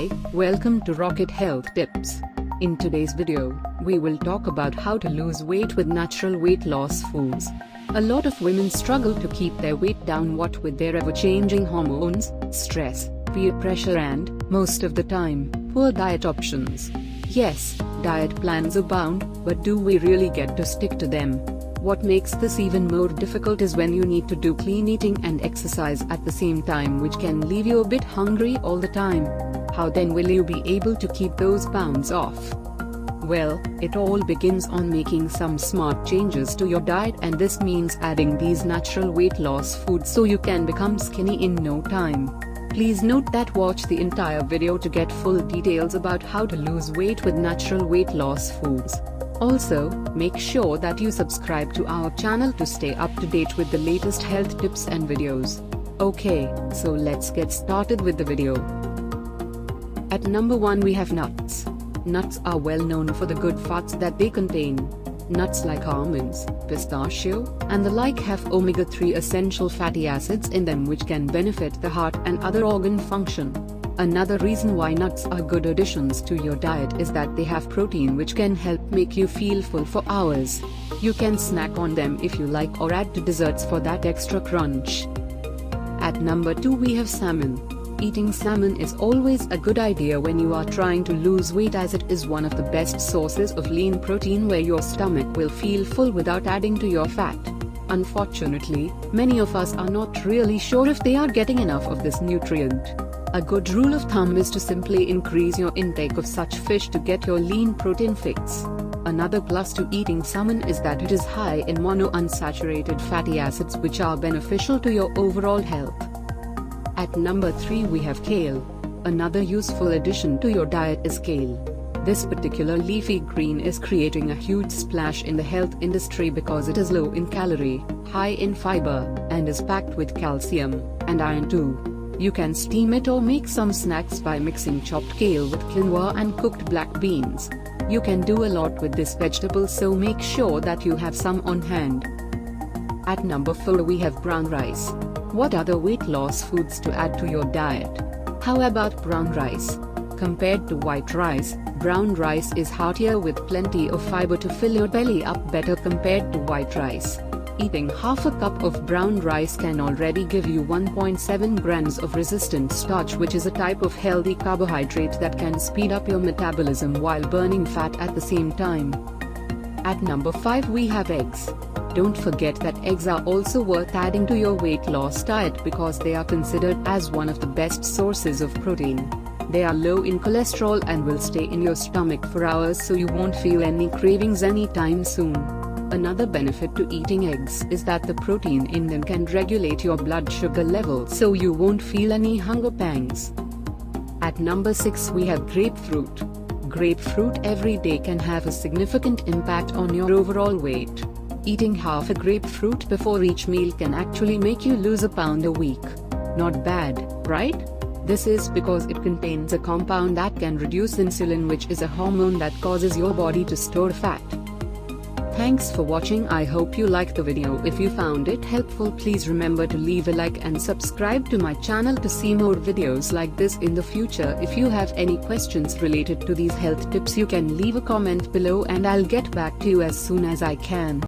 Hi, welcome to Rocket Health Tips. In today's video, we will talk about how to lose weight with natural weight loss foods. A lot of women struggle to keep their weight down, what with their ever-changing hormones, stress, peer pressure and, most of the time, poor diet options. Yes, diet plans abound, but do we really get to stick to them? What makes this even more difficult is when you need to do clean eating and exercise at the same time, which can leave you a bit hungry all the time. How then will you be able to keep those pounds off? Well, it all begins on making some smart changes to your diet, and this means adding these natural weight loss foods so you can become skinny in no time. Please note that watch the entire video to get full details about how to lose weight with natural weight loss foods. Also, make sure that you subscribe to our channel to stay up to date with the latest health tips and videos. Okay, so let's get started with the video. At number 1 we have nuts. Nuts are well known for the good fats that they contain. Nuts like almonds, pistachio, and the like have omega-3 essential fatty acids in them which can benefit the heart and other organ function. Another reason why nuts are good additions to your diet is that they have protein which can help make you feel full for hours. You can snack on them if you like or add to desserts for that extra crunch. At number 2 we have salmon. Eating salmon is always a good idea when you are trying to lose weight, as it is one of the best sources of lean protein where your stomach will feel full without adding to your fat. Unfortunately, many of us are not really sure if they are getting enough of this nutrient. A good rule of thumb is to simply increase your intake of such fish to get your lean protein fix. Another plus to eating salmon is that it is high in monounsaturated fatty acids which are beneficial to your overall health. At number 3 we have kale. Another useful addition to your diet is kale. This particular leafy green is creating a huge splash in the health industry because it is low in calorie, high in fiber, and is packed with calcium and iron too. You can steam it or make some snacks by mixing chopped kale with quinoa and cooked black beans. You can do a lot with this vegetable, so make sure that you have some on hand. At number 4 we have brown rice. What other weight loss foods to add to your diet? How about brown rice? Compared to white rice, brown rice is heartier with plenty of fiber to fill your belly up better compared to white rice. Eating half a cup of brown rice can already give you 1.7 grams of resistant starch, which is a type of healthy carbohydrate that can speed up your metabolism while burning fat at the same time. At number 5 we have eggs. Don't forget that eggs are also worth adding to your weight loss diet because they are considered as one of the best sources of protein. They are low in cholesterol and will stay in your stomach for hours, so you won't feel any cravings anytime soon. Another benefit to eating eggs is that the protein in them can regulate your blood sugar levels, so you won't feel any hunger pangs. At number 6 we have grapefruit. Grapefruit every day can have a significant impact on your overall weight. Eating half a grapefruit before each meal can actually make you lose a pound a week. Not bad, right? This is because it contains a compound that can reduce insulin, which is a hormone that causes your body to store fat. Thanks for watching. I hope you liked the video. If you found it helpful, please remember to leave a like and subscribe to my channel to see more videos like this in the future. If you have any questions related to these health tips, you can leave a comment below and I'll get back to you as soon as I can.